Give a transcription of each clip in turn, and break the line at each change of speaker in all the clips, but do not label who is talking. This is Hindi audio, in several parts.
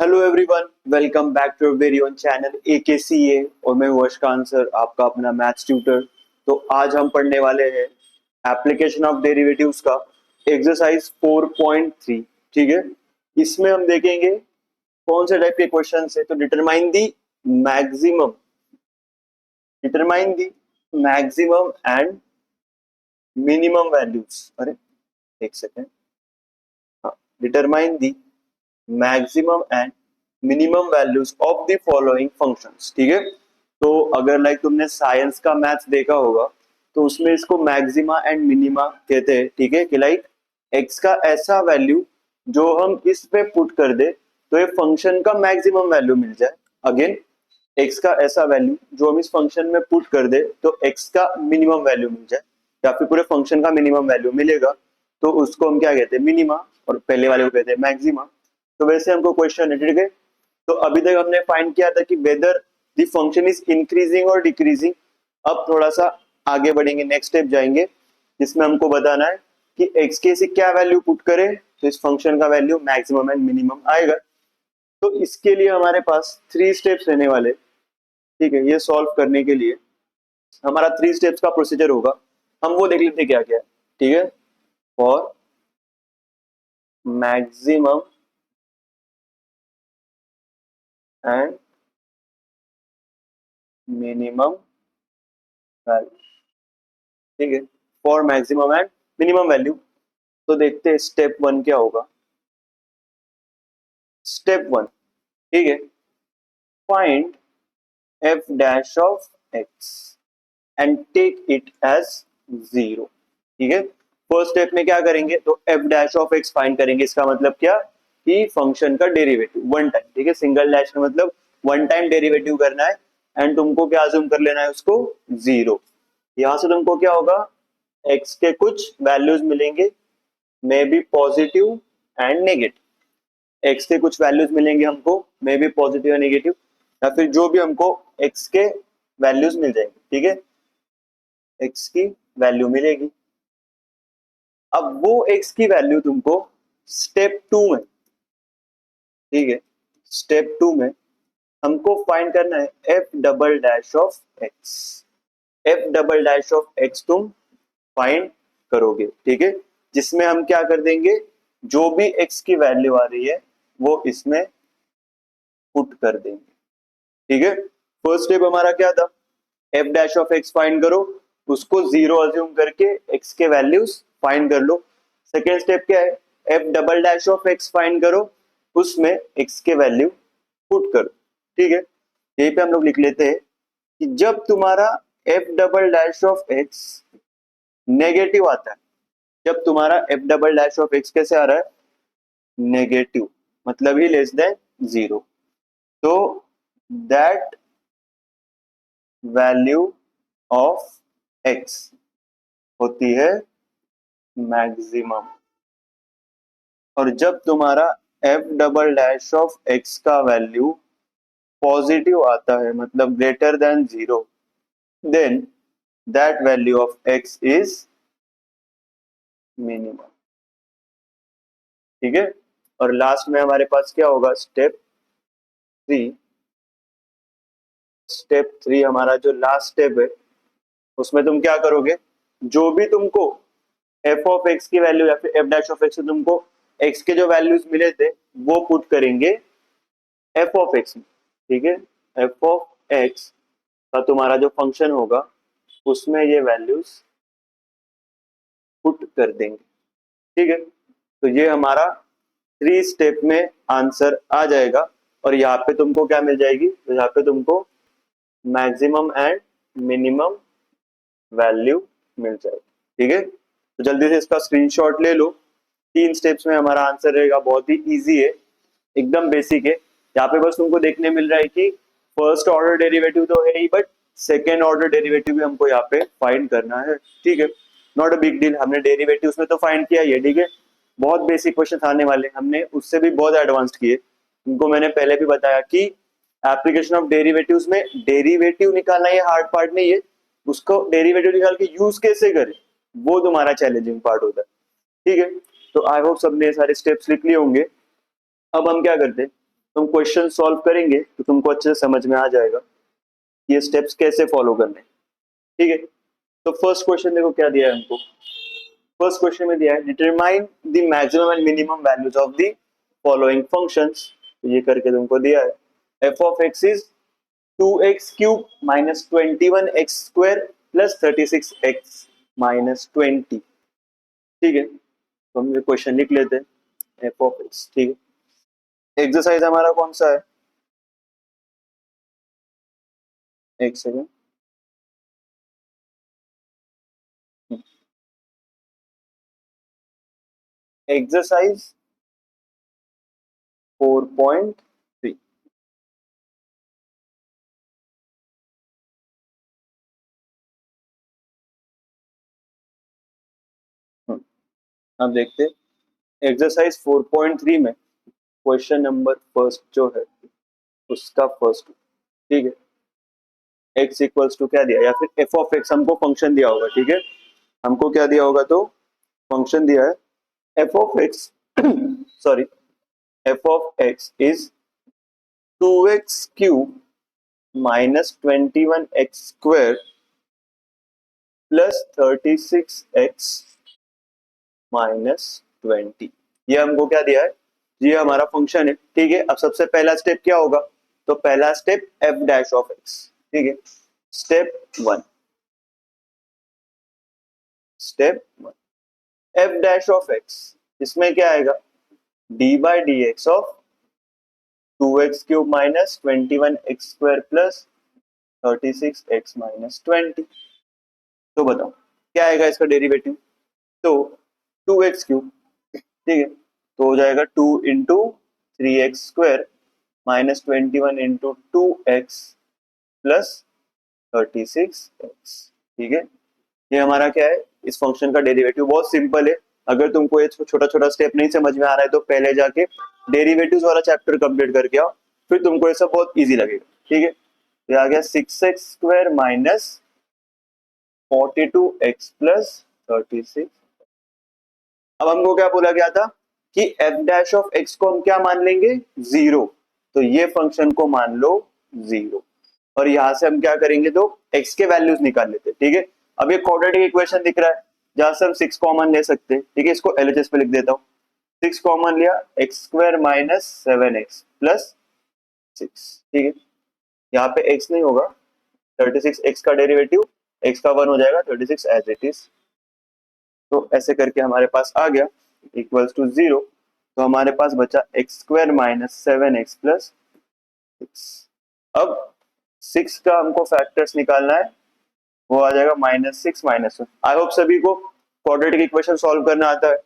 Hello everyone, welcome back to very own channel AKCA और मैं हूं अशकान सर, आपका अपना मैथ्स ट्यूटर। तो आज हम पढ़ने वाले हैं एप्लीकेशन ऑफ डेरिवेटिव्स का एक्सरसाइज 4.3। ठीक है, इसमें हम देखेंगे कौन से टाइप के क्वेश्चन है। तो maximum determine the maximum and minimum values. अरे एक सेकेंड, हाँ, determine the maximum and minimum values of the following functions. ठीक है, तो अगर लाइक तुमने साइंस का मैथ्स देखा होगा तो उसमें इसको मैक्सिमा एंड मिनिमा कहते हैं। ठीक है, कि लाइक एक्स का ऐसा वैल्यू जो हम इस पे पुट कर दे तो ये फंक्शन का मैक्सिमम वैल्यू मिल जाए। अगेन एक्स का ऐसा वैल्यू जो हम इस फंक्शन में पुट कर दे तो एक्स का मिनिमम वैल्यू मिल जाए या फिर पूरे फंक्शन का मिनिमम वैल्यू मिलेगा तो उसको हम क्या कहते हैं, मिनिमा, और पहले वाले को कहते हैं मैक्सिमा। तो वैसे हमको क्वेश्चन है। ठीक है, तो अभी तक हमने फाइंड किया था कि whether the function is increasing और डिक्रीजिंग। अब थोड़ा सा आगे बढ़ेंगे, नेक्स्ट स्टेप जाएंगे जिसमें हमको बताना है कि एक्स के से क्या वैल्यू पुट करें तो इस फंक्शन का वैल्यू मैक्सिमम एंड मिनिमम आएगा। तो इसके लिए हमारे पास 3 स्टेप्स रहने वाले। ठीक है, ये सॉल्व करने के लिए हमारा 3 स्टेप्स का प्रोसीजर होगा। हम वो देख लेते हैं क्या क्या है। ठीक है, for maximum and minimum value. ठीक है, for maximum and minimum value. तो देखते हैं स्टेप 1 क्या होगा। स्टेप 1, ठीक है, find F dash of X and take it as 0। ठीक है, फर्स्ट स्टेप में क्या करेंगे तो F dash of X find करेंगे। इसका मतलब क्या कि फंक्शन का डेरिवेटिव वन टाइम। ठीक है, सिंगल डैश का मतलब वन टाइम डेरिवेटिव करना है एंड तुमको क्या अज्यूम कर लेना है उसको 0। यहां से तुमको क्या होगा, एक्स के कुछ वैल्यूज मिलेंगे, may be positive and negative. X के कुछ वैल्यूज मिलेंगे हमको, मे बी पॉजिटिव या नेगेटिव, या फिर जो भी हमको एक्स के वैल्यूज मिल जाएंगे। ठीक है, एक्स की वैल्यू मिलेगी। अब वो एक्स की वैल्यू तुमको स्टेप 2 में, ठीक है, स्टेप 2 में हमको फाइंड करना है F double dash of x. F double dash of x तुम फाइंड करोगे। ठीक है, जिसमें हम क्या कर देंगे, जो भी एक्स की वैल्यू आ रही है वो इसमें पुट कर देंगे। ठीक है, फर्स्ट स्टेप हमारा क्या था, F dash of X find करो, उसको 0 अज्यूम करके एक्स के वैल्यूज फाइंड कर लो। सेकेंड स्टेप क्या है, F double dash of X find करो, उसमें एक्स के वैल्यू पुट करो। ठीक है, यहीं पे हम लोग लिख लेते हैं कि जब तुम्हारा F double dash of x negative आता है, जब तुम्हारा F double dash of x कैसे आ रहा है, नेगेटिव, मतलब ही लेस देन 0, तो दैट वैल्यू ऑफ एक्स होती है मैक्सिमम। और जब तुम्हारा F double dash of X का वैल्यू पॉजिटिव आता है, मतलब greater than 0, then that value of X is minimum. ठीक है, और लास्ट में हमारे पास क्या होगा, स्टेप 3। स्टेप 3 हमारा जो लास्ट स्टेप है उसमें तुम क्या करोगे, जो भी तुमको एफ ऑफ एक्स की वैल्यू या फिर एफ डैश ऑफ एक्स से तुमको एक्स के जो वैल्यूज मिले थे वो पुट करेंगे एफ ऑफ एक्स में। ठीक है, एफ ऑफ एक्स का तुम्हारा जो फंक्शन होगा उसमें ये वैल्यूज पुट कर देंगे। ठीक है, तो ये हमारा 3 स्टेप में आंसर आ जाएगा और यहाँ पे तुमको क्या मिल जाएगी, तो यहाँ पे तुमको मैक्सिमम एंड मिनिमम वैल्यू मिल जाएगी। ठीक है, तो जल्दी से इसका स्क्रीनशॉट ले लो। 3 स्टेप्स में हमारा आंसर रहेगा, बहुत ही इजी है, एकदम बेसिक है। यहाँ पे बस तुमको देखने मिल रहा है कि फर्स्ट ऑर्डर डेरिवेटिव तो है ही, बट सेकेंड ऑर्डर डेरिवेटिव भी हमको यहाँ पे फाइंड करना है। ठीक है, नॉट अ बिग डील, हमने डेरिवेटिव्स में तो फाइंड किया ही है। ठीक है, बहुत बेसिक क्वेश्चन आने वाले, हमने उससे भी बहुत एडवांस्ड किए। तुमको मैंने पहले भी बताया कि एप्लीकेशन ऑफ डेरिवेटिव्स में डेरिवेटिव निकालना ये हार्ड पार्ट नहीं है, उसको डेरिवेटिव निकाल के यूज कैसे करें वो तुम्हारा चैलेंजिंग पार्ट होता है। ठीक है, तो आई होप सबने सारे स्टेप्स लिख लिए होंगे। अब हम क्या करते हैं, तुम क्वेश्चन सॉल्व करेंगे तो तुमको अच्छे से समझ में आ जाएगा ये स्टेप्स कैसे फॉलो करने, ठीक है। तो फर्स्ट क्वेश्चन देखो क्या दिया है हमको। फर्स्ट क्वेश्चन में दिया है determine the maximum and minimum values of the following functions. तो ये करके तुमको दिया है F of X is 2x cube minus 21x square plus 36x minus 20, ठीक है। तो हम ये क्वेश्चन लिख लेते हैं एफ ऑफ एक्स, ठीक है। एक्सरसाइज हमारा कौन सा है, एक सेकेंड। एक्सरसाइज 4.3। अब देखते एक्सरसाइज 4.3 में क्वेश्चन नंबर फर्स्ट जो है उसका फर्स्ट, ठीक है। एक्स इक्वल्स टू क्या दिया, या फिर एफ ऑफ एक्स हमको फंक्शन दिया होगा, ठीक है। हमको क्या दिया होगा, तो फंक्शन दिया है F of x sorry, F of X is 2x cube minus 21x square plus 36x minus 20। ये हमको क्या दिया है, ये हमारा फंक्शन है, ठीक है। अब सबसे पहला स्टेप क्या होगा, तो पहला step F dash of x, ठीक है। Step one, step one F dash of x, इसमें क्या आएगा D by D x of 2x cube minus 21x square plus 36x minus 20। तो बताओ क्या आएगा इसका डेरिवेटिव, तो 2x क्यूब, ठीक है। तो हो जाएगा 2 into 3x square minus 21 into 2x plus 36x, ठीक है। ये हमारा क्या है, इस फंक्शन का डेरिवेटिव बहुत सिंपल है। अगर तुमको ये छोटा छोटा स्टेप नहीं समझ में आ रहा है तो पहले जाके डेरिवेटिव्स वाला चैप्टर कंप्लीट करके आओ, फिर तुमको ये सब बहुत इजी लगेगा, ठीक है। तो आ गया 6x square minus 42x plus 36। अब हमको क्या बोला गया था कि एफ डैश ऑफ एक्स को हम क्या मान लेंगे, जीरो। तो ये फंक्शन को मान लो जीरो, और यहां से हम क्या करेंगे, तो एक्स के वैल्यूज निकाल लेते हैं, ठीक है। अब ये क्वाड्रेटिक इक्वेशन दिख रहा है जहां से हम 6 कॉमन ले सकते हैं, ठीक है। इसको एलएचएस पे लिख देता हूँ। 6 कॉमन लिया, x square minus 7x plus 6, ठीक है। यहाँ पे x नहीं होगा, 36 x का डेरिवेटिव, x का 1 हो जाएगा, 36 एज इट इज। तो ऐसे करके हमारे पास आ गया इक्वल्स टू जीरो। तो हमारे पास बचा x square minus 7x plus 6। अब 6 का हमको फैक्टर्स निकालना है, वो आ जाएगा -6 -1। आई होप सभी को क्वाड्रेटिक इक्वेशन सॉल्व करना आता है।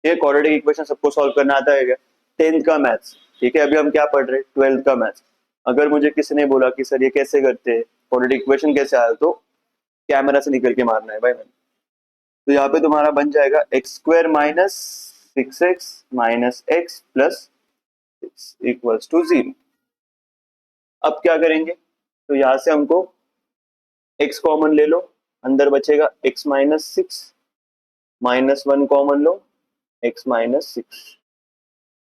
ये क्वाड्रेटिक इक्वेशन सबको सॉल्व करना आता है क्या, 10th का मैथ्स, ठीक है। अभी हम क्या पढ़ रहे हैं, 12th का मैथ्स। अगर मुझे किसी ने बोला कि सर ये कैसे करते हैं, क्वाड्रेटिक इक्वेशन कैसे आया, तो कैमरा से निकल के मारना है भाई मैंने। तो यहाँ पे तुम्हारा बन जाएगा X square minus 6x minus X plus 6 equals to 0। अब क्या करेंगे, तो यहाँ से हमको x कॉमन ले लो, अंदर बचेगा x minus 6, -1 common low, x minus 6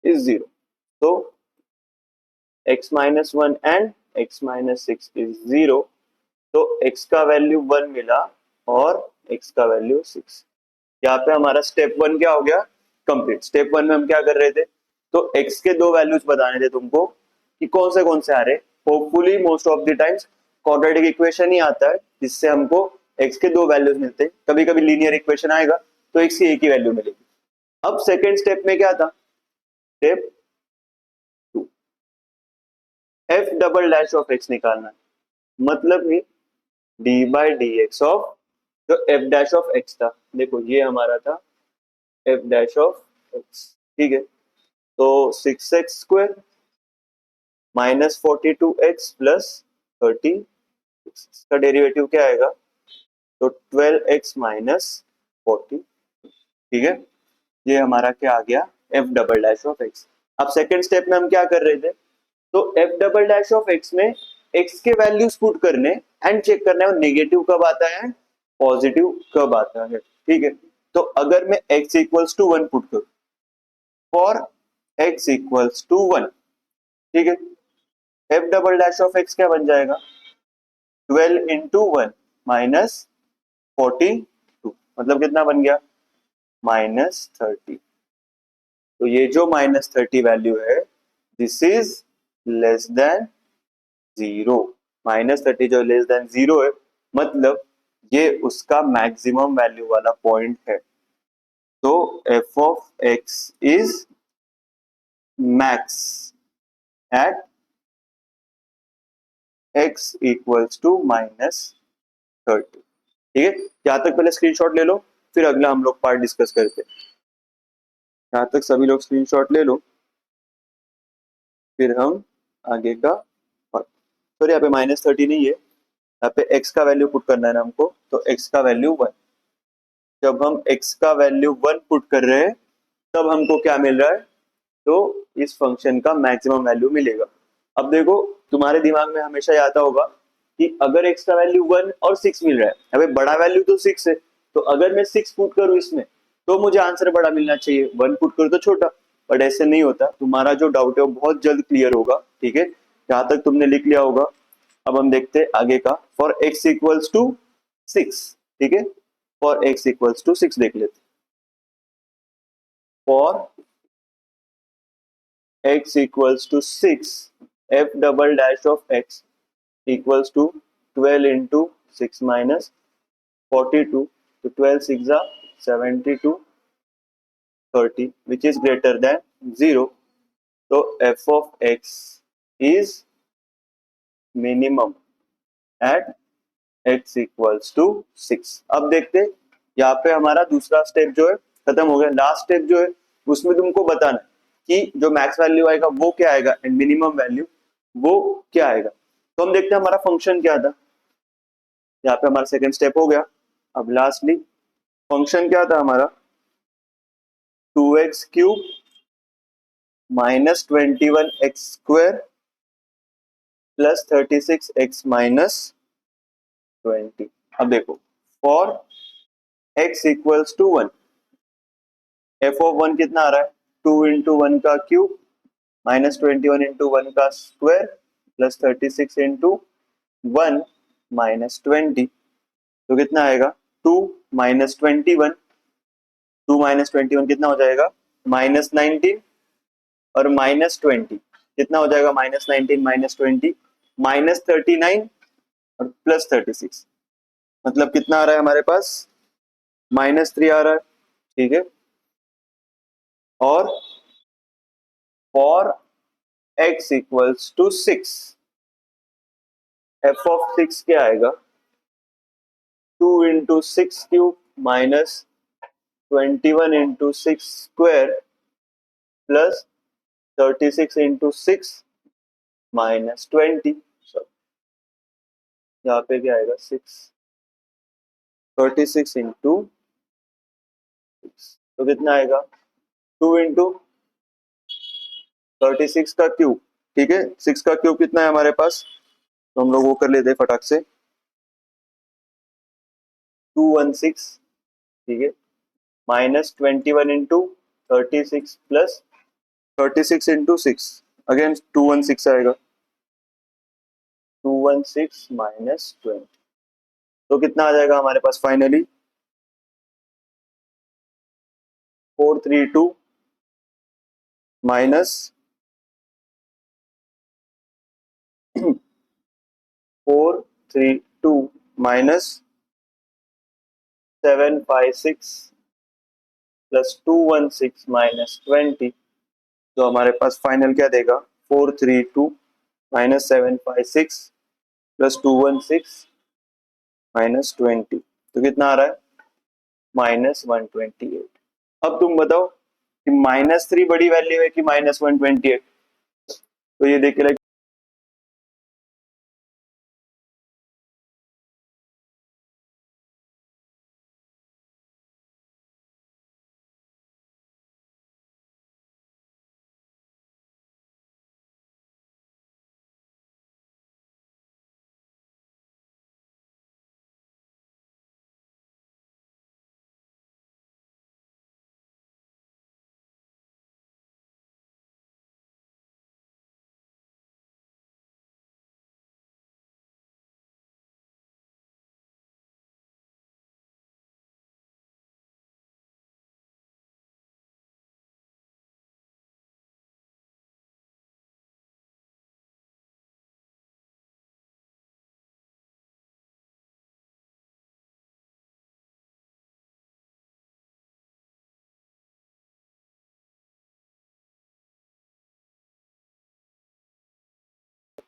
is 0। तो x minus 1 and x minus 6 is 0। तो x का वैल्यू 1 मिला और x का वैल्यू 6। यहाँ पे हमारा स्टेप 1 क्या हो गया, कंप्लीट। स्टेप 1 में हम क्या कर रहे थे, तो x के दो वैल्यूज बताने थे तुमको कि कौन से आ रहे। Hopefully most of the times quadratic equation ही आता है जिससे हमको x के दो वैल्यूज मिलते हैं। कभी कभी लीनियर इक्वेशन आएगा तो x की एक ही वैल्यू मिलेगी। अब सेकेंड स्टेप में क्या था, step 2 F double dash of x निकालना है, मतलब कि D by D x of जो एफ डैश ऑफ एक्स था। देखो ये हमारा था एफ डैश ऑफ एक्स, ठीक है। तो 6x square minus 42x plus 30, इसका डेरिवेटिव क्या आएगा, तो 12x माइनस 40, ठीक है। ये हमारा क्या आ गया, F double dash of x. अब सेकंड स्टेप में हम क्या कर रहे थे, तो F double dash of x में एक्स के वैल्यूज पुट करने एंड चेक करना है नेगेटिव कब आता है एंड पॉजिटिव कब आता है, ठीक है। तो अगर मैं x इक्वल्स टू 1 पुट करूं, फॉर x इक्वल्स टू 1, ठीक है, F double dash of x क्या बन जाएगा, 12 × 1 -42, मतलब कितना बन गया, -30। तो ये जो -30 वैल्यू है, दिस इज लेस देन 0। -30 जो लेस देन 0 है, मतलब ये उसका मैक्सिमम वैल्यू वाला पॉइंट है। तो F of X is max at X equals to -30। ठीक है, यहाँ तक पहले स्क्रीनशॉट ले लो, फिर अगला हम लोग पार्ट डिस्कस करते हैं। यहाँ तक सभी लोग स्क्रीनशॉट ले लो, फिर हम आगे का पार्ट। सॉरी, यहाँ पे -30 नहीं है, यहाँ पे x का वैल्यू पुट करना है ना हमको, तो x का वैल्यू 1। जब हम x का वैल्यू 1 पुट कर रहे हैं, तब हमको क्या मिल रहा है, तो इस फंक्शन का मैक्सिमम वैल्यू मिलेगा। अब देखो, तुम्हारे दिमाग में हमेशा ये आता होगा कि अगर x का वैल्यू 1 और 6 मिल रहा है, अबे बड़ा वैल्यू तो 6 है, तो अगर मैं 6 पुट करूं इसमें, तो मुझे आंसर बड़ा मिलना चाहिए, 1 पुट करूं तो छोटा। बट ऐसे नहीं होता, तुम्हारा जो डाउट है वो बहुत जल्द क्लियर होगा। ठीक है, यहाँ तक तुमने लिख लिया होगा। अब हम देखते हैं आगे का, फॉर x इक्वल्स टू 6। ठीक है, फॉर x इक्वल्स टू 6 देख लेते। For x equals to 6, f double dash of x equals to 12 into 6 minus 42, so 12 6 are 72, 30, which is greater than 0. So f of x is minimum at x equals to 6। अब देखते, यहाँ पे हमारा दूसरा स्टेप जो है खत्म हो गया। लास्ट स्टेप जो है उसमें तुमको बताना कि जो मैक्स वैल्यू आएगा वो क्या आएगा एंड मिनिमम वैल्यू वो क्या आएगा। तो हम देखते हैं हमारा फंक्शन क्या था। यहाँ पे हमारा सेकंड स्टेप हो गया। अब लास्टली फंक्शन क्या था हमारा, 2x³ -21x² +36x - 20। अब देखो, for x equals to 1, F of 1 कितना आ रहा है, 2 × 1 का क्यूब -21 × 1 का स्क्वायर +36 × 1 -20। तो कितना आएगा, 2 -21, 2 -21 कितना हो जाएगा, -19, और -20 कितना हो जाएगा, -19 -20 -39 और +36, मतलब कितना आ रहा है हमारे पास, -3 आ रहा है। ठीक है, और for x equals to 6, F of 6 क्या आएगा, 2 × 6³ -21 × 6² +36 × 6 -20। यहाँ पे क्या आएगा, 36 × 6, तो कितना आएगा, 2 × 36 का क्यूब। ठीक है, 6 का क्यूब कितना है हमारे पास, तो हम लोग वो कर लेते हैं फटाक से, 216। ठीक है, -21 × 36 +36 × 6, अगेन 216 आएगा, 216 - 20, तो कितना आ जाएगा हमारे पास फाइनली, 432 माइनस 432 -756 +216 - 20, तो हमारे पास फाइनल क्या देगा, 432 -756 +216 - 20, तो कितना आ रहा है, -128। अब तुम बताओ कि -3 बड़ी वैल्यू है कि -128, तो ये देख के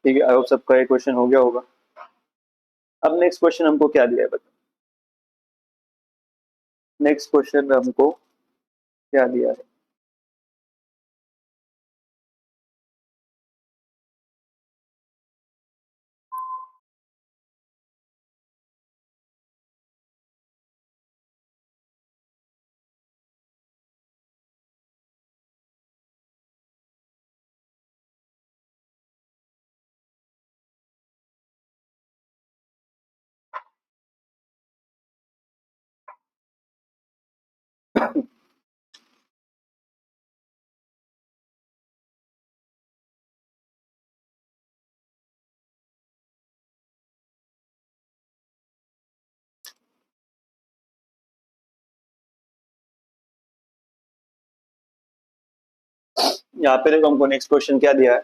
ठीक है, आई होप सबका ये क्वेश्चन हो गया होगा। अब नेक्स्ट क्वेश्चन हमको क्या दिया है बताओ। नेक्स्ट क्वेश्चन में हमको क्या दिया है? यहाँ पे देखो हमको नेक्स्ट क्वेश्चन क्या दिया है,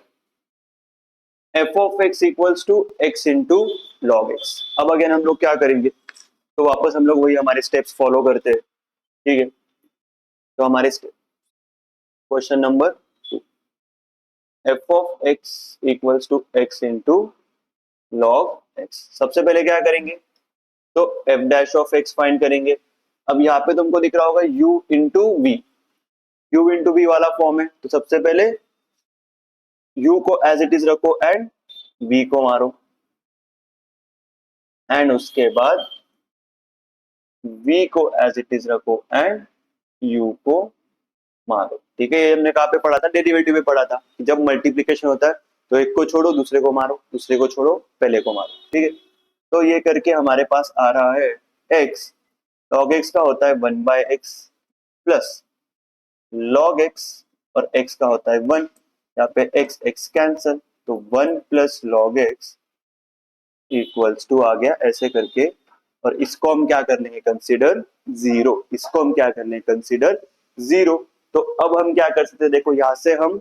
F of X equals to X into log X. अब अगेन हम लोग क्या करेंगे, तो वापस हम लोग वही हमारे स्टेप्स फॉलो करते हैं। ठीक है, तो हमारे question number two, F of X equals to X into log X. सबसे पहले क्या करेंगे, तो F dash of X find करेंगे। अब यहाँ पे तुमको दिख रहा होगा u into V, u into V वाला फॉर्म है, तो सबसे पहले u को एज इट इज रखो एंड v को मारो, एंड उसके बाद v को एज इट इज रखो एंड u को मारो। ठीक है, ये हमने कहाँ पे पढ़ा था, डेरिवेटिव में पढ़ा था कि जब मल्टीप्लिकेशन होता है तो एक को छोड़ो दूसरे को मारो, दूसरे को छोड़ो पहले को मारो। ठीक है, तो ये करके हमारे पास आ रहा है x, log x का होता है 1/x प्लस log x, और x का होता है 1, यहाँ पे x x कैंसल, तो 1 plus log x equals to आ गया ऐसे करके। और इसको हम क्या कर लेंगे, कंसीडर जीरो, इसको हम क्या कर लेंगे, कंसीडर जीरो। तो अब हम क्या कर सकते हैं, देखो यहां से हम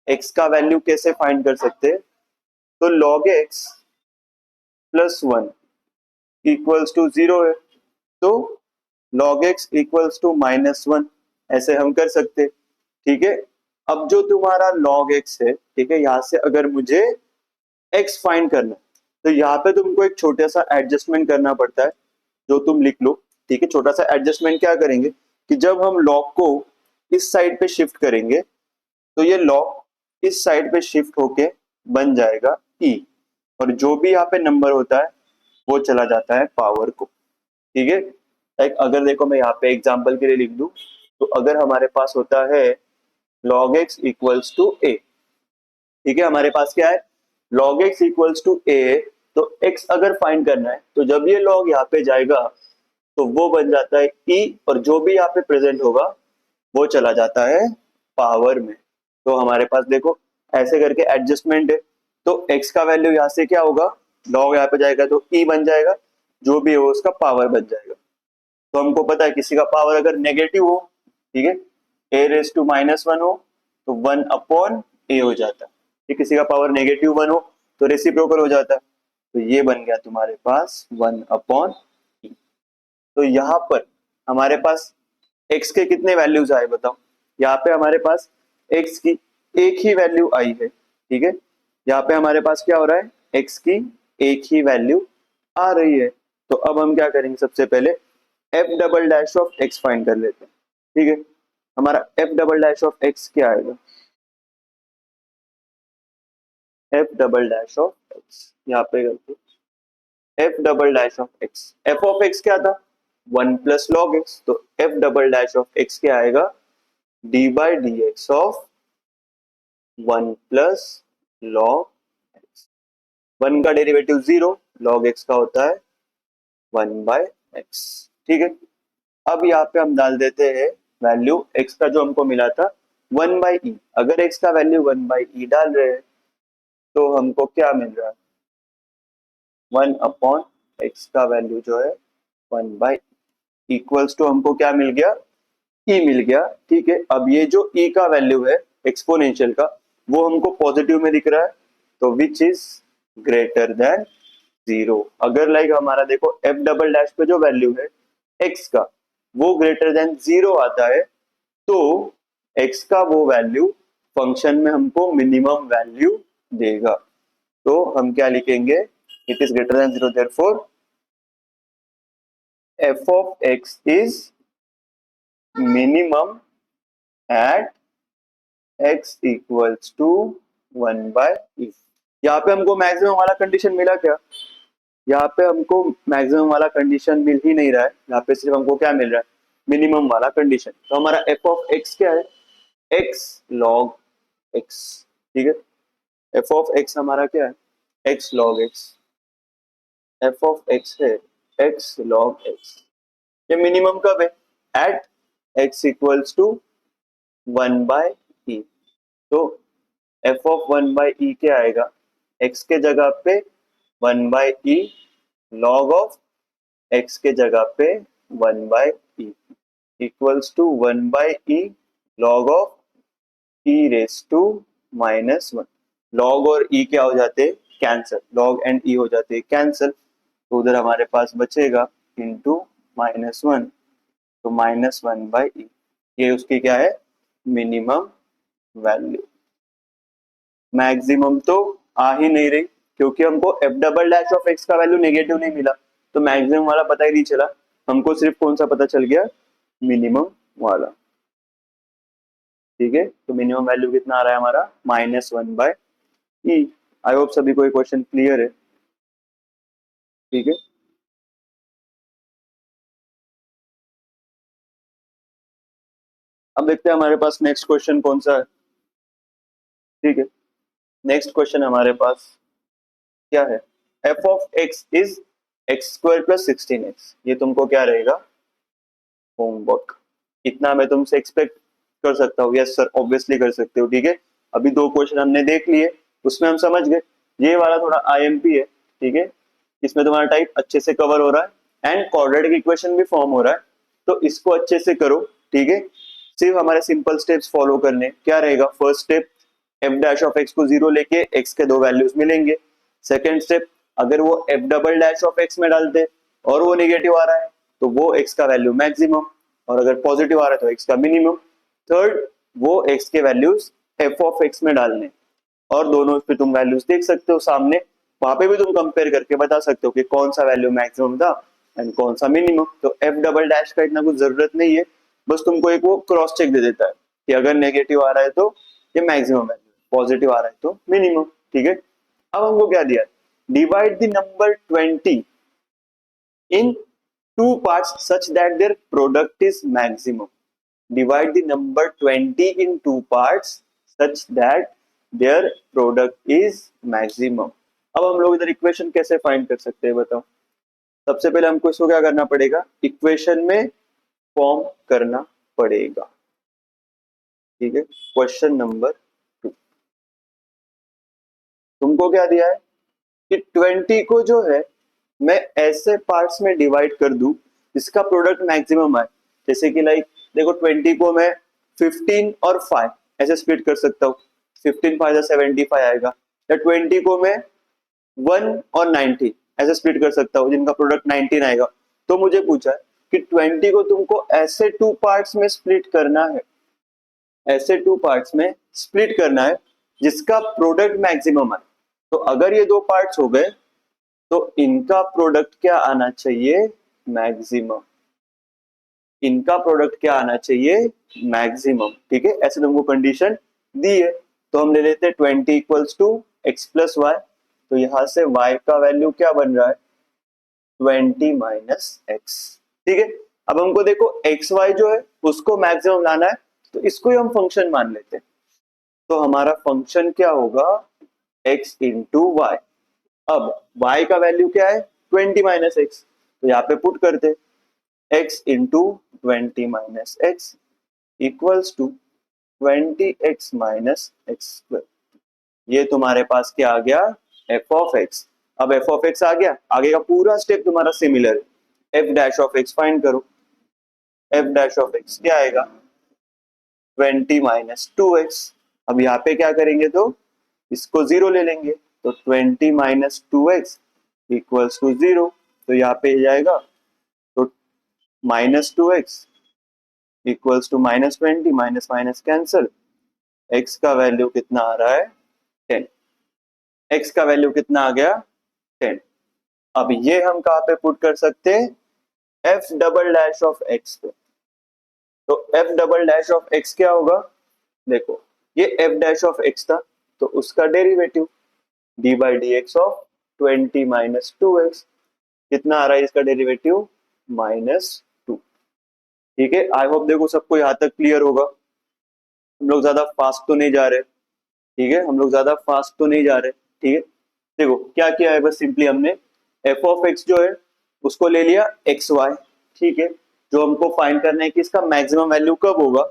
x का वैल्यू कैसे फाइंड कर सकते हैं, तो log x plus 1 equals to zero है, तो log x इक्वल्स टू -1, ऐसे हम कर सकते। ठीक है, अब जो तुम्हारा log x है, ठीक है, यहां से अगर मुझे x फाइंड करना है तो यहाँ पे तुमको एक छोटा सा एडजस्टमेंट करना पड़ता है, जो तुम लिख लो। ठीक है, छोटा सा एडजस्टमेंट क्या करेंगे कि जब हम log को इस साइड पे शिफ्ट करेंगे तो ये log इस साइड पे शिफ्ट होके बन जाएगा e, और जो भी यहाँ पे नंबर होता है वो चला जाता है पावर को। ठीक है, लाइक अगर देखो मैं यहाँ पे एग्जांपल के लिए लिख दूं, तो अगर हमारे पास होता है log x equals to a, ठीक है, हमारे पास क्या है, log x equals to a, तो x अगर फाइंड करना है तो जब ये log यहाँ पे जाएगा तो वो बन जाता है e, और जो भी यहाँ पे प्रेजेंट होगा वो चला जाता है पावर में। तो हमारे पास देखो ऐसे करके एडजस्टमेंट है, तो x का वैल्यू यहाँ से क्या होगा, log यहाँ पे जाएगा तो e बन जाएगा, जो भी हो उसका पावर बन जाएगा। तो हमको पता है किसी का पावर अगर नेगेटिव हो, ठीक है, a⁻⁻1 हो तो 1/a हो जाता है, ठीक, किसी का पावर -1 हो तो रेसिप्रोकल हो जाता है, तो ये बन गया तुम्हारे पास 1/e। तो यहाँ पर हमारे पास x के कितने वैल्यूज आए बताओ, यहाँ पे हमारे पास x की एक ही वैल्यू आई है। ठीक है, यहाँ पे हमारे पास क्या हो रहा है, x की एक ही वैल्यू आ रही है। तो अब हम क्या करेंगे, सबसे पहले F double dash of X find कर लेते हैं। ठीक है, हमारा F double dash of x क्या आएगा, F double dash of x, यहाँ पे करते F double dash of x, F of x क्या था 1 प्लस लॉग एक्स, तो F double dash of x क्या आएगा, d/dx of 1 plus log x. 1 का डेरिवेटिव 0, लॉग एक्स का होता है 1/x। ठीक है, अब यहाँ पे हम डाल देते हैं वैल्यू x का जो हमको मिला था 1/e। अगर x का वैल्यू 1/e डाल रहे हैं तो हमको क्या मिल रहा है, 1/x का वैल्यू जो है 1/e इक्वल्स टू हमको क्या मिल गया, e मिल गया। ठीक है, अब ये जो e का वैल्यू है एक्सपोनेंशियल का, वो हमको पॉजिटिव में दिख रहा है, तो विच इज ग्रेटर देन 0। अगर लाइक हमारा देखो एफ डबल डैश पे जो वैल्यू है x का वो ग्रेटर देन 0 आता है, तो x का वो वैल्यू फंक्शन में हमको मिनिमम वैल्यू देगा। तो हम क्या लिखेंगे, it is greater than 0, therefore f of x is minimum at x equals to 1 by e। यहाँ पे हमको मैक्सिमम वाला कंडीशन मिला क्या? यहाँ पे हमको मैक्सिमम वाला कंडीशन मिल ही नहीं रहा है, यहाँ पे सिर्फ हमको क्या मिल रहा है, मिनिमम वाला कंडीशन। तो हमारा f ऑफ x क्या है, x log x। ठीक है, f ऑफ x हमारा क्या है, x log x। f of x है x log x। ये मिनिमम कब है, at x equals to 1 by e। तो f ऑफ 1 बाय e क्या आएगा, x के जगह पे 1 by e, log of x के जगह पे 1 by e equals to 1 by e log of e raise to -1। log और e क्या हो जाते हैं, कैंसल, log एंड e हो जाते हैं कैंसल। तो उधर हमारे पास बचेगा इंटू -1, तो -1 बाय e। ये उसकी क्या है, मिनिमम वैल्यू। मैक्सिमम तो आ ही नहीं रही, क्योंकि हमको f double dash of x का वैल्यू नेगेटिव नहीं मिला, तो मैक्सिमम वाला पता ही नहीं चला। हमको सिर्फ कौन सा पता चल गया, मिनिमम वाला। ठीक है, तो मिनिमम वैल्यू कितना आ रहा है हमारा, -1 बाय ई। आई होप सभी को ये क्वेश्चन क्लियर है। ठीक है, अब देखते हैं हमारे पास नेक्स्ट क्वेश्चन कौन सा है। ठीक है, नेक्स्ट क्वेश्चन हमारे पास क्या है, f of x is x square plus 16x। ये तुमको क्या रहेगा, होमवर्क। इतना मैं तुमसे एक्सपेक्ट कर सकता हूँ, यस सर ऑब्वियसली कर सकते हो। ठीक है, अभी 2 क्वेश्चन हमने देख लिए, उसमें हम समझ गए ये वाला थोड़ा आईएमपी है। ठीक है, इसमें तुम्हारा टाइप अच्छे से कवर हो रहा है एंड क्वाड्रेटिक इक्वेशन भी फॉर्म हो रहा है, तो इसको अच्छे से करो। ठीक है, सिर्फ हमारे सिंपल स्टेप्स फॉलो करने। क्या रहेगा, first step, F dash of x को 0 लेके एक्स के 2 वैल्यूज मिलेंगे। सेकेंड स्टेप, अगर वो F double dash of x में डालते और वो नेगेटिव आ रहा है तो वो एक्स का वैल्यू मैक्सिमम, और अगर पॉजिटिव आ रहा है तो एक्स का मिनिमम। थर्ड, वो एक्स के वैल्यूज एफ ऑफ एक्स में डालने, और दोनों पे तुम वैल्यूज देख सकते हो सामने, वहां पे भी तुम कंपेयर करके बता सकते हो कि कौन सा वैल्यू मैक्सिमम था एंड कौन सा मिनिमम। तो एफ डबल डैश का इतना कुछ जरूरत नहीं है, बस तुमको एक वो क्रॉस चेक दे देता है कि अगर नेगेटिव आ रहा है तो ये मैक्सिमम वैल्यू, पॉजिटिव आ रहा है तो मिनिमम। ठीक है, अब हमको क्या दिया, divide the number 20 in two parts such that their product is maximum। Divide the number 20 in two parts such that their product is maximum। अब हम लोग इधर इक्वेशन कैसे फाइंड कर सकते हैं बताओ। सबसे पहले हमको इसको क्या करना पड़ेगा, इक्वेशन में फॉर्म करना पड़ेगा। ठीक है, क्वेश्चन नंबर 2, तुमको क्या दिया है कि 20 को जो है मैं ऐसे पार्ट्स में डिवाइड कर दूं जिसका प्रोडक्ट मैक्सिमम आए। जैसे कि लाइक देखो 20 को मैं 15 और 5 ऐसे स्प्लिट कर सकता हूँ, 15 5 75 आएगा। या 20 को मैं 1 और 19 ऐसे स्प्लिट कर सकता हूँ जिनका प्रोडक्ट 19 आएगा। तो मुझे पूछा है कि 20 को तुमको ऐसे 2 पार्ट्स में स्प्लिट करना है, ऐसे 2 पार्ट्स में स्प्लिट करना है जिसका प्रोडक्ट मैक्सिमम आए। तो अगर ये 2 पार्ट्स हो गए तो इनका प्रोडक्ट क्या आना चाहिए, मैक्सिमम। इनका प्रोडक्ट क्या आना चाहिए, मैक्सिमम। ठीक है, ऐसे तुमको कंडीशन दी है, तो हम ले लेते हैं 20 equals to X plus Y. तो यहां से y का वैल्यू क्या बन रहा है, 20 माइनस एक्स। ठीक है, अब हमको देखो एक्स वाई जो है उसको मैक्सिमम लाना है, तो इसको ही हम फंक्शन मान लेते हैं। तो हमारा फंक्शन क्या होगा, x इंटू वाई। अब y का वैल्यू क्या है, 20 माइनस एक्स, तो यहाँ पे पुट करते x into 20 minus X equals to 20x minus X square. ये तुम्हारे पास क्या आ गया, f ऑफ x। अब f ऑफ x आ गया, आगे का पूरा स्टेप तुम्हारा सिमिलर है। f dash of x find करो, f डैश ऑफ x क्या आएगा, 20 माइनस 2x। अब यहाँ पे क्या करेंगे, तो इसको 0 ले लेंगे, तो 20 माइनस 2x इक्वल्स टू 0। तो यहाँ पे जाएगा तो -2x equals to -20, minus minus cancel, x का वैल्यू कितना आ रहा है, 10। x का वैल्यू कितना आ गया 10। अब ये हम कहाँ पे पुट कर सकते हैं, f double dash of x पे। तो f double dash of x क्या होगा, देखो ये f डैश ऑफ x था, तो उसका derivative d by D x of 20 minus two x, कितना आ रहा है इसका डेरिवेटिव -2। ठीक है, आई होप देखो सबको यहाँ तक क्लियर होगा। हम लोग ज्यादा फास्ट तो नहीं जा रहे, ठीक है, हम लोग ज्यादा फास्ट तो नहीं जा रहे। ठीक है, देखो क्या किया है, बस सिंपली हमने f ऑफ x जो है उसको ले लिया एक्स वाई। ठीक है, जो हमको फाइंड करना है कि इसका मैक्सिमम वैल्यू कब होगा,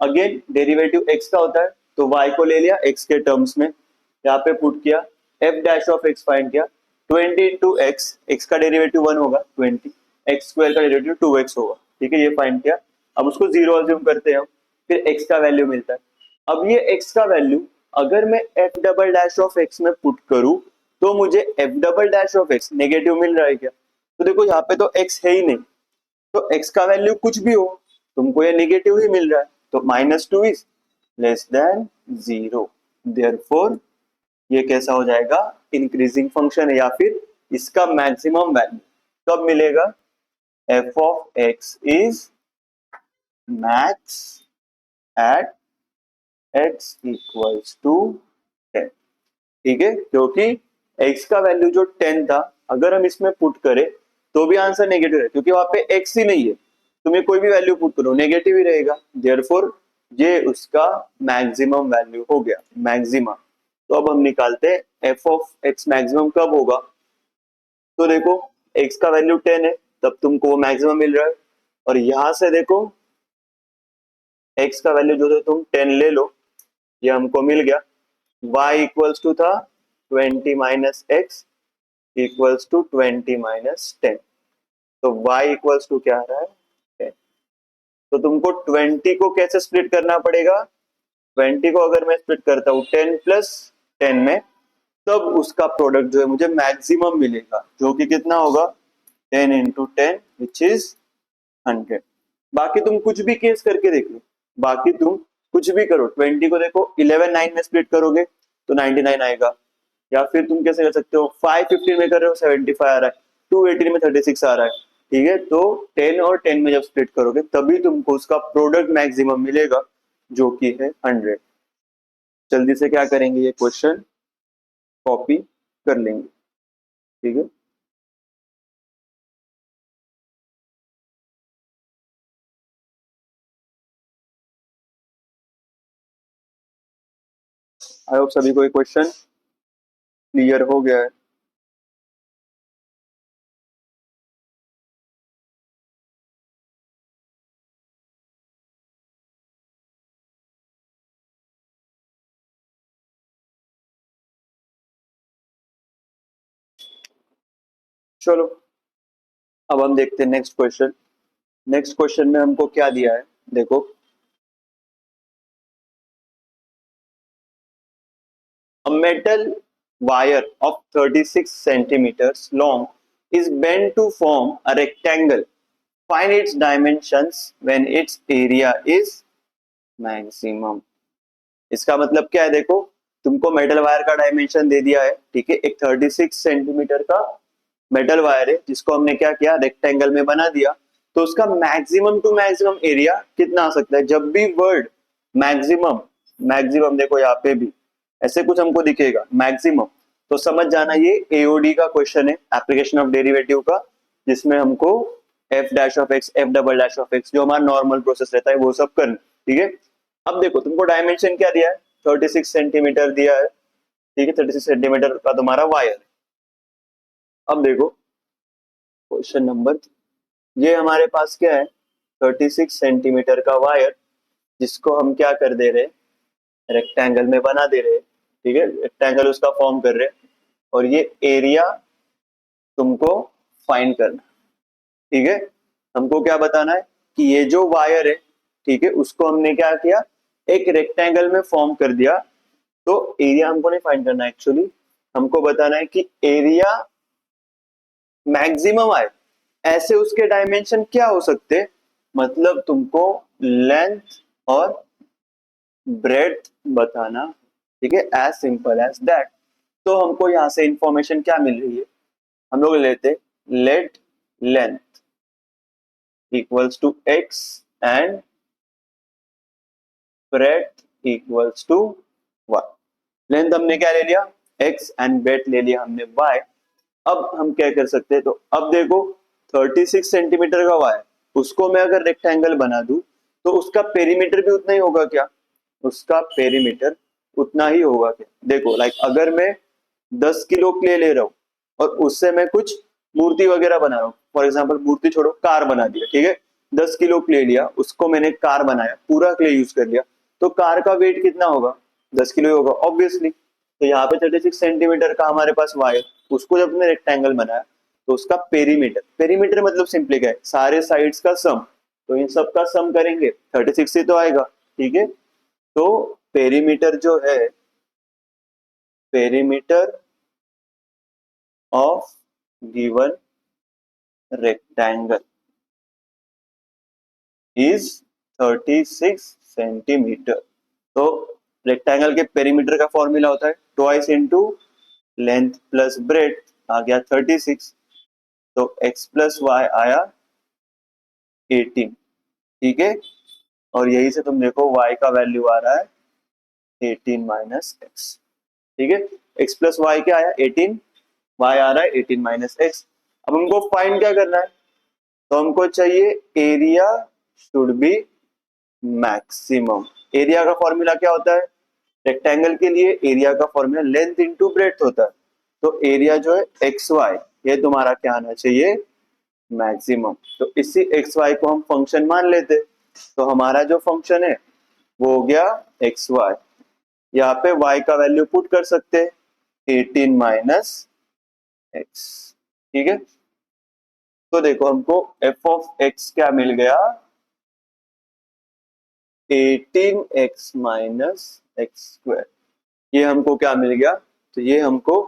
अगेन डेरिवेटिव x का होता है, तो y को ले लिया x के टर्म्स में, यहाँ पे पुट किया, f dash of x find किया, 20 इंटू एक्स, एक्स का डेरिवेटिव 1 होगा 20, एक्स स्क्वायर का डेरिवेटिव 2x होगा। ठीक है, ये फाइंड किया, अब उसको जीरो अज्यूम करते हैं हम, फिर x का वैल्यू मिलता है। अब ये x का वैल्यू अगर मैं f double dash of x में पुट करूं तो मुझे f double dash of x negative मिल रहा है क्या, तो देखो यहाँ पे तो x है ही नहीं, तो x का वैल्यू कुछ भी हो तुमको ये नेगेटिव ही मिल रहा है, तो -2 इज लेस देन 0। देयरफॉर ये कैसा हो जाएगा, इंक्रीजिंग फंक्शन है, या फिर इसका मैक्सिमम वैल्यू कब मिलेगा, f of x is max at x equals to 10। ठीक है, क्योंकि x का वैल्यू जो 10 था, अगर हम इसमें पुट करें तो भी आंसर नेगेटिव है, क्योंकि वहां पे x ही नहीं है, तुम्हें कोई भी वैल्यू पुट करो नेगेटिव ही रहेगा। देयरफॉर ये उसका मैक्सिमम वैल्यू हो गया, मैक्सिमा। तो अब हम निकालते हैं f ऑफ x मैक्सिमम कब होगा, तो देखो x का वैल्यू 10 है, तब तुमको वो मैक्सिमम मिल रहा है, और यहां से देखो x का वैल्यू जो तुम 10 ले लो, ये हमको मिल गया, y इक्वल्स टू था 20 minus X equals to 20 minus 10, तो y इक्वल्स टू क्या आ रहा है 10। तो तुमको 20 को कैसे स्प्लिट करना पड़ेगा, 20 को अगर मैं स्प्लिट करता हूँ 10 प्लस 10 में, तब उसका प्रोडक्ट जो है मुझे मैक्सिमम मिलेगा, जो कि कितना होगा 10 इंटू 10 विच इज 100। बाकी तुम कुछ भी केस करके देख लो, बाकी तुम कुछ भी करो, 20 को देखो 11 9 में स्प्लिट करोगे तो 99 आएगा, या फिर तुम कैसे कर सकते हो 5 15 में कर रहे हो 75 आ रहा है, 218 में 36 आ रहा है। ठीक है, तो 10 और 10 में जब स्प्लिट करोगे तभी तुमको उसका प्रोडक्ट मैक्सिमम मिलेगा, जो कि है 100। जल्दी से क्या करेंगे, ये क्वेश्चन कॉपी कर लेंगे। ठीक है, आई होप सभी को ये क्वेश्चन क्लियर हो गया है। चलो अब हम देखते हैं नेक्स्ट क्वेश्चन। नेक्स्ट क्वेश्चन में हमको क्या दिया है, देखो a metal wire of 36 centimeters long is bent to form a rectangle, find its dimensions when its area is maximum। इसका मतलब क्या है, देखो तुमको मेटल वायर का डायमेंशन दे दिया है, ठीक है, एक 36 सेंटीमीटर का मेटल वायर है जिसको हमने क्या किया, रेक्टेंगल में बना दिया, तो उसका मैक्सिमम टू मैक्सिमम एरिया कितना आ सकता है। जब भी वर्ड मैक्सिमम, मैक्सिमम देखो यहाँ पे भी ऐसे कुछ हमको दिखेगा मैक्सिमम, तो समझ जाना ये एओडी का क्वेश्चन है, एप्लीकेशन ऑफ डेरिवेटिव का, जिसमें हमको F dash of x, F double dash of x, जो हमारा नॉर्मल प्रोसेस रहता है वो सब करना। ठीक है, अब देखो तुमको डायमेंशन क्या दिया है, 36 सेंटीमीटर दिया है, ठीक है, 36 सेंटीमीटर का तुम्हारा वायर है। अब देखो क्वेश्चन नंबर, ये हमारे पास क्या है, 36 सेंटीमीटर का वायर, जिसको हम क्या कर दे रहे, रेक्टेंगल में बना दे रहे। ठीक है, रेक्टेंगल उसका फॉर्म कर रहे, और ये एरिया तुमको फाइंड करना। ठीक है, हमको क्या बताना है कि ये जो वायर है, ठीक है, उसको हमने क्या किया, एक रेक्टेंगल में फॉर्म कर दिया, तो एरिया हमको नहीं फाइंड करना, एक्चुअली हमको बताना है कि एरिया मैक्सिमम आए, ऐसे उसके डायमेंशन क्या हो सकते, मतलब तुमको लेंथ और ब्रेड्थ बताना। ठीक है, एज सिंपल एज दैट। तो हमको यहाँ से इंफॉर्मेशन क्या मिल रही है, हम लोग लेते let length equals to X and breadth equals to Y. Length हमने क्या ले लिया, x एंड ब्रेथ ले लिया हमने y। अब हम क्या कर सकते हैं, तो अब देखो 36 सेंटीमीटर का y, उसको मैं अगर रेक्टेंगल बना दूं तो उसका पेरीमीटर भी उतना ही होगा क्या, उसका पेरीमीटर उतना ही होगा क्या। देखो लाइक अगर मैं 10 किलो क्ले ले रहा हूँ और उससे मैं कुछ मूर्ति वगैरह बना रहा हूँ, फॉर एग्जाम्पल मूर्ति छोड़ो, कार बना दिया, ठीक है, 10 किलो क्ले लिया, उसको मैंने कार बनाया, पूरा क्ले यूज कर लिया, तो कार का वेट कितना होगा, 10 किलो ही होगा ऑब्वियसली। तो यहाँ पे 36 सेंटीमीटर का हमारे पास वायर, उसको जब हमने रेक्टेंगल बनाया तो उसका पेरीमीटर, पेरीमीटर मतलब सिंपली क्या है, सारे साइड्स का सम, तो इन सब का सम करेंगे 36 से तो आएगा, ठीक है। तो पेरीमीटर जो है, perimeter of given rectangle is 36 centimetre. तो रेक्टेंगल के पेरीमीटर का फॉर्मूला होता है twice into length plus breadth, आ गया 36, तो x प्लस वाई आया 18, ठीक है। और यही से तुम देखो y का वैल्यू आ रहा है 18 माइनस एक्स, ठीक है। x प्लस वाई क्या आया 18, y आ रहा है 18 माइनस एक्स। अब हमको फाइंड क्या करना है, तो हमको चाहिए area should be maximum. Area का फॉर्मूला क्या होता है, रेक्टेंगल के लिए एरिया का फॉर्मूला लेंथ इनटू ब्रेड्थ होता है। तो एरिया जो है एक्स वाई, ये तुम्हारा क्या आना चाहिए, मैक्सिमम। तो इसी एक्स वाई को हम फंक्शन मान लेते, तो हमारा जो फंक्शन है वो हो गया एक्स वाई। यहाँ पे y का वैल्यू पुट कर सकते हैं 18 माइनस एक्स, ठीक है। तो देखो हमको f ऑफ x क्या मिल गया, 18x माइनस एक्स स्क्वायर, ये हमको क्या मिल गया, तो ये हमको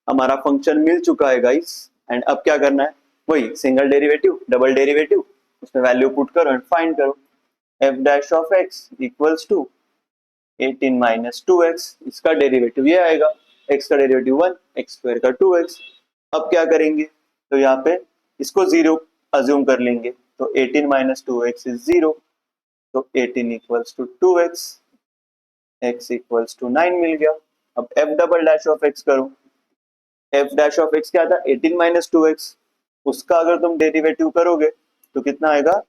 हमारा फंक्शन मिल चुका है गाइस। एंड अब क्या करना है, वही सिंगल डेरिवेटिव डबल डेरिवेटिव, उसमें वैल्यू पुट करो एंड फाइंड करो। F dash of X equals to 18 minus 2x, इसका डेरिवेटिव ये आएगा, x का डेरिवेटिव 1, एक्स स्क्वायर का 2x। अब क्या करेंगे, तो यहाँ पे इसको जीरो अज्यूम कर लेंगे, तो 18 माइनस 2x इज जीरो, तो 18 equals to 2x, x equals to 9 मिल गया। अब f double dash of x करो, f डैश ऑफ x क्या था 18 माइनस 2x, उसका अगर तुम डेरिवेटिव करोगे तो कितना आएगा,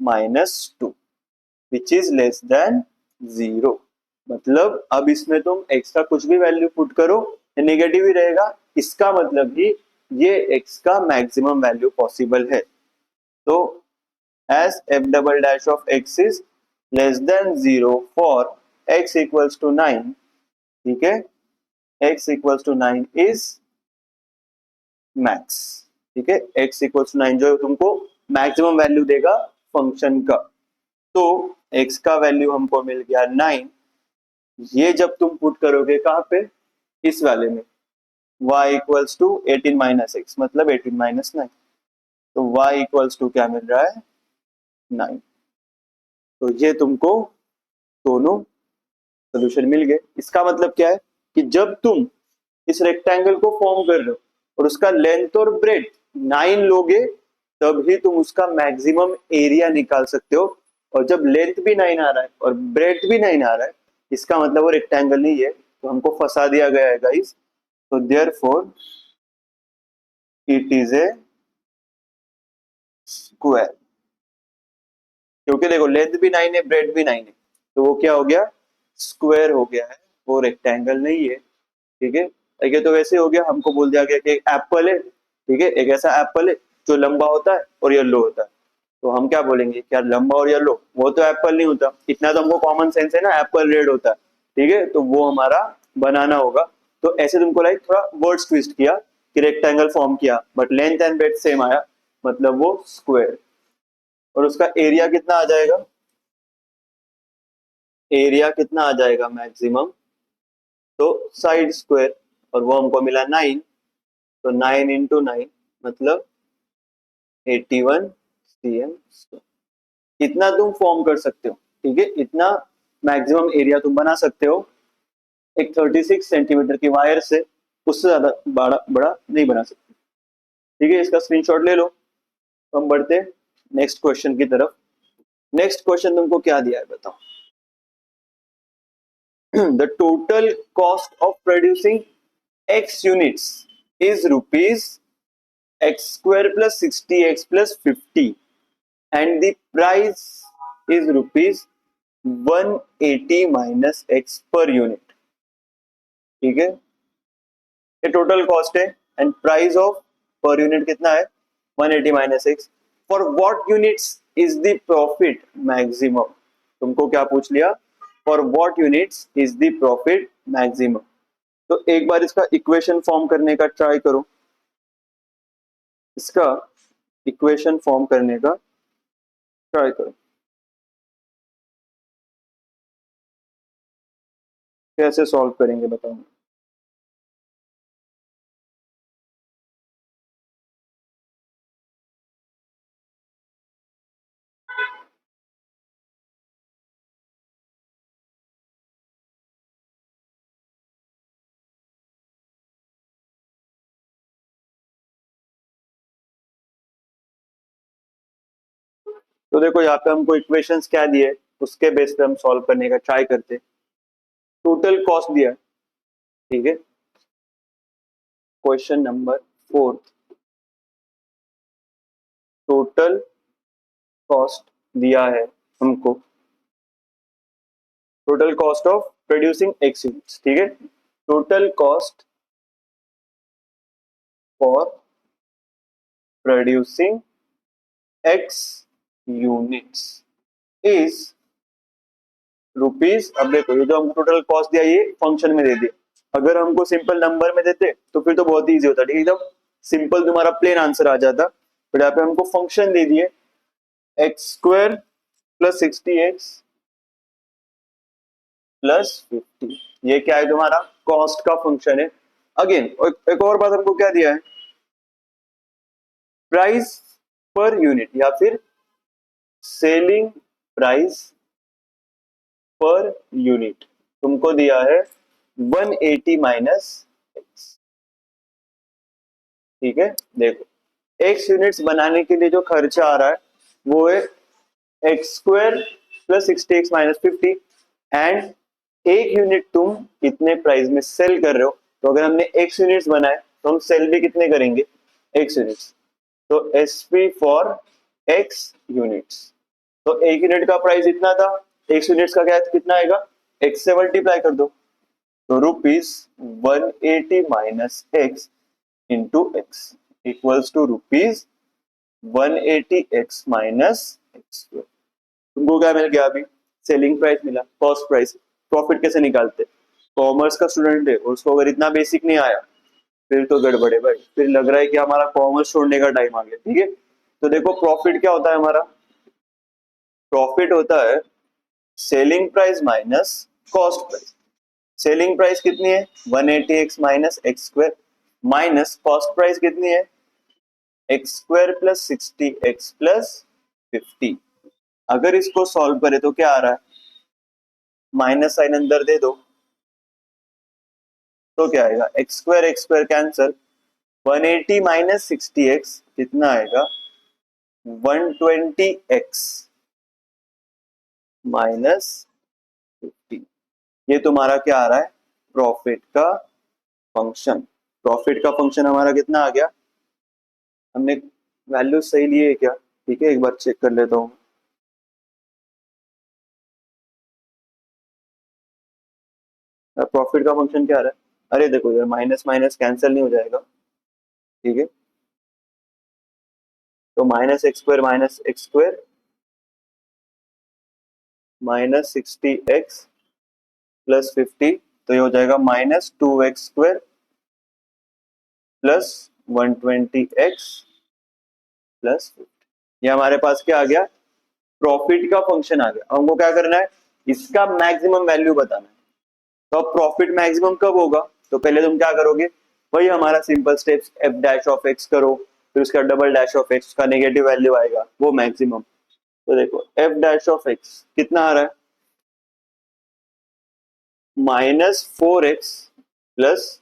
-2, विच इज लेस देन 0। मतलब अब इसमें तुम x का कुछ भी वैल्यू पुट करो नेगेटिव ही रहेगा, इसका मतलब ही ये x का मैक्सिमम वैल्यू पॉसिबल है। तो as f double dash of x is less than 0 for x equals to 9, ठीक है, x equals to 9 is max, ठीक है, x इक्वल्स टू 9 जो तुमको मैक्सिमम वैल्यू देगा फंक्शन का। तो x का वैल्यू हमको मिल गया 9, ये जब तुम पुट करोगे कहाँ पे, इस वाले में, y equals to 18 minus X मतलब 18 माइनस 9, तो y इक्वल्स टू क्या मिल रहा है 9। तो ये तुमको दोनों सोल्यूशन मिल गए। इसका मतलब क्या है कि जब तुम इस रेक्टेंगल को फॉर्म कर रहे हो और उसका लेंथ और ब्रेड्थ 9 लोगे, तब ही तुम उसका मैक्सिमम एरिया निकाल सकते हो। और जब लेंथ भी 9 आ रहा है और ब्रेड्थ भी 9 आ रहा है, इसका मतलब वो रेक्टेंगल नहीं है, तो हमको फंसा दिया गया है गाइस। तो therefore it is a square, क्योंकि देखो लेंथ भी 9 है ब्रेड्थ भी 9 है, तो वो क्या हो गया, स्क्वायर हो गया है, वो रेक्टेंगल नहीं है, ठीक है। ये तो वैसे हो गया, हमको बोल दिया गया कि एक एप्पल है, ठीक है, एक ऐसा एप्पल है जो लंबा होता है और येलो होता है, तो हम क्या बोलेंगे, क्या लंबा और येलो, वो तो एप्पल नहीं होता, इतना तो हमको कॉमन सेंस है ना, एप्पल रेड होता है, ठीक है, तो वो हमारा बनाना होगा। तो ऐसे तुमको लाइक थोड़ा वर्ड्स ट्विस्ट किया कि रेक्टेंगल फॉर्म किया, but length and breadth same आया, मतलब वो स्क्वायर। और उसका एरिया कितना आ जाएगा, एरिया कितना आ जाएगा मैक्सिमम, तो साइड स्क्वायर, और वो हमको मिला 9, तो 9 इंटू 9 मतलब 81 cm स्क्वायर। इतना तुम फॉर्म कर सकते हो, ठीक है, इतना मैक्सिमम एरिया तुम बना सकते हो एक 36 सेंटीमीटर की वायर से। उससे ज्यादा बड़ा बड़ा नहीं बना सकते। ठीक है, इसका स्क्रीनशॉट ले लो। तो हम बढ़ते हैं नेक्स्ट क्वेश्चन की तरफ। नेक्स्ट क्वेश्चन तुमको क्या दिया है बताओ। The total cost of producing x units is rupees x square plus 60x plus 50 and the price is rupees 180 minus x per unit। ठीक है, ये टोटल कॉस्ट है and price of per unit कितना है 180 minus x. For what units is the profit maximum. तुमको क्या पूछ लिया, for what units is the profit maximum. तो एक बार इसका इक्वेशन फॉर्म करने का ट्राई करो, इसका इक्वेशन फॉर्म करने का ट्राई करो। कैसे सॉल्व करेंगे बताओ। तो देखो यहाँ पे हमको इक्वेशंस क्या दिए, उसके बेस पे हम सॉल्व करने का ट्राई करते। टोटल कॉस्ट दिया है, ठीक है। क्वेश्चन नंबर 4, टोटल कॉस्ट दिया है हमको, total cost of producing x units. ठीक है, total cost for producing x units is rupees. अब देखो ये जो हमको टोटल कॉस्ट दिया ये फंक्शन में दे दिया। अगर हमको सिंपल नंबर में देते तो फिर तो बहुत ही इजी होता, ठीक है, एकदम सिंपल तुम्हारा प्लेन आंसर आ जाता। बट यहाँ पे हमको फंक्शन दे दिए x square plus 60x plus 50। ये क्या है तुम्हारा कॉस्ट का फंक्शन है। अगेन एक और बात हमको क्या दिया है, प्राइस पर यूनिट या फिर सेलिंग प्राइस पर यूनिट तुमको दिया है 180 माइनस एक्स। ठीक है, देखो एक्स यूनिट्स बनाने के लिए जो खर्चा आ रहा है वो है x square plus 60x minus 50 and एक यूनिट तुम कितने प्राइस में सेल कर रहे हो। तो अगर हमने एक्स यूनिट्स बनाए तो हम सेल भी कितने करेंगे एक्स यूनिट्स। तो S P for x units, तो एक यूनिट का प्राइस इतना था, एक्स यूनिट्स का क्या कितना आएगा, एक्स से मल्टीप्लाई कर दो। तो rupees 180 minus X into X equals to rupees 180x minus X. तुमको क्या मिल गया अभी, सेलिंग प्राइस मिला, कॉस्ट प्राइस। प्रॉफिट कैसे निकालते, कॉमर्स का स्टूडेंट है और उसको अगर इतना बेसिक नहीं आया फिर तो गड़बड़ है भाई, फिर लग रहा है कि हमारा कॉमर्स छोड़ने का टाइम आ गया। ठीक है, तो देखो प्रॉफिट क्या होता है हमारा, प्रॉफिट होता है selling price minus cost price. Selling price कितनी है 180x minus X square minus cost price कितनी है x square plus 60x plus 50। अगर इसको सॉल्व करें तो क्या आ रहा है, माइनस साइन अंदर दे दो तो क्या आएगा x square cancel, 180 minus 60x कितना आएगा 120x माइनस 50। ये तुम्हारा क्या आ रहा है प्रॉफिट का फंक्शन। प्रॉफिट का फंक्शन हमारा कितना आ गया, हमने वैल्यू सही लिए है क्या, ठीक है एक बार चेक कर लेता हूँ। प्रॉफिट का फंक्शन क्या आ रहा है, अरे देखो यार माइनस माइनस कैंसिल नहीं हो जाएगा। ठीक है, तो minus X square minus 60x plus 50, तो ये हो जाएगा minus 2x square plus 120x plus 50। ये हमारे पास क्या आ गया, प्रॉफिट का फंक्शन आ गया। हमको क्या करना है, इसका मैक्सिमम वैल्यू बताना है। तो अब प्रॉफिट मैक्सिमम कब होगा, तो पहले तुम क्या करोगे, वही हमारा simple steps F dash of x करो, फिर उसका डबल डैश ऑफ एक्स का नेगेटिव वैल्यू आएगा वो मैक्सिमम। तो देखो एफ डैश ऑफ एक्स कितना आ रहा है -4x प्लस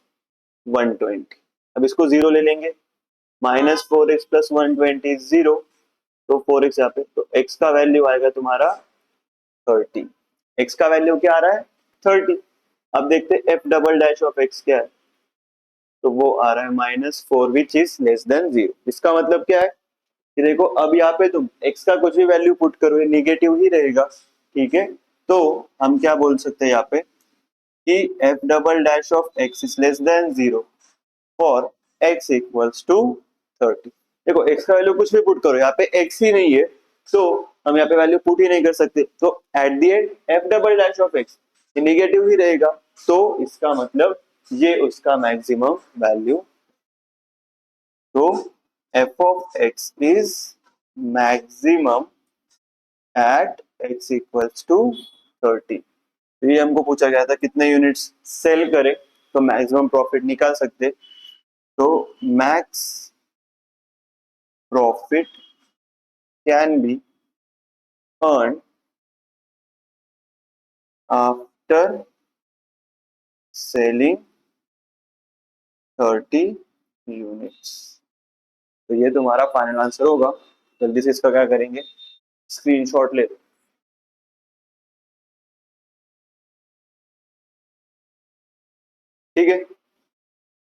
120। अब इसको 0 ले लेंगे, -4x + 120 0, तो 4x यहाँ पे, तो x का वैल्यू आएगा तुम्हारा 30। x का वैल्यू क्या आ रहा है? 30। अब देखते f'(x) क्या है, तो वो आ रहा है -4 विच इज लेस देन 0। इसका मतलब क्या है कि देखो अब यहाँ पे तुम x का कुछ भी वैल्यू पुट करो, ये निगेटिव ही रहेगा, ठीक है। तो हम क्या बोल सकते हैं यहाँ पे कि f'(x) is less than 0 for x equals to 30। देखो x का वैल्यू कुछ भी पुट करो, यहाँ पे x ही नहीं है, तो हम यहाँ पे वैल्यू पुट ही नहीं कर सकते, तो at the end f'(x) negative ही रहेगा, तो इसका मतलब ये उसका मैक्सिमम वैल्यू, तो f of x is maximum at x equals to 30। तो ये हमको पूछा गया था कितने यूनिट्स सेल करें तो मैक्सिमम प्रॉफिट निकाल सकते, तो max profit can be earn after selling 30 units. तो ये तुम्हारा फाइनल आंसर होगा। जल्दी से इसका क्या करेंगे, स्क्रीनशॉट ले लो, ठीक है।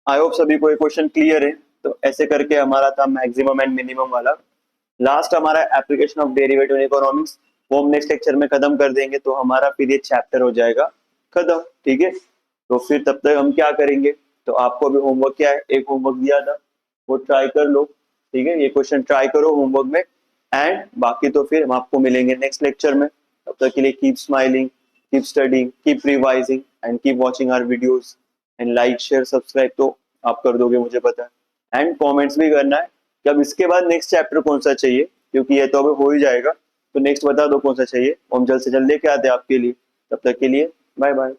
आई होप सभी को ये क्वेश्चन क्लियर है। तो ऐसे करके हमारा था मैक्सिमम एंड मिनिमम वाला। लास्ट हमारा application of derivative in economics, वो हम नेक्स्ट लेक्चर में खत्म कर देंगे, तो हमारा फिर ये चैप्टर हो जाएगा खत्म, ठीक है। तो फिर तब तक हम क्या करेंगे, तो आपको अभी होमवर्क क्या है, एक होमवर्क दिया था वो ट्राई कर लो, ठीक है। ये क्वेश्चन ट्राई करो होमवर्क में, एंड बाकी तो फिर हम आपको मिलेंगे नेक्स्ट लेक्चर में। तब तक के लिए keep smiling, keep studying, keep revising and keep watching our videos, and like share subscribe तो आप कर दोगे मुझे पता है, एंड कमेंट्स भी करना है कि अब इसके बाद नेक्स्ट चैप्टर कौन सा चाहिए, क्योंकि ये तो अभी हो ही जाएगा, तो नेक्स्ट बता दो कौन सा चाहिए, हम जल्द से जल्द लेके आते हैं आपके लिए। तब तक के लिए बाय बाय।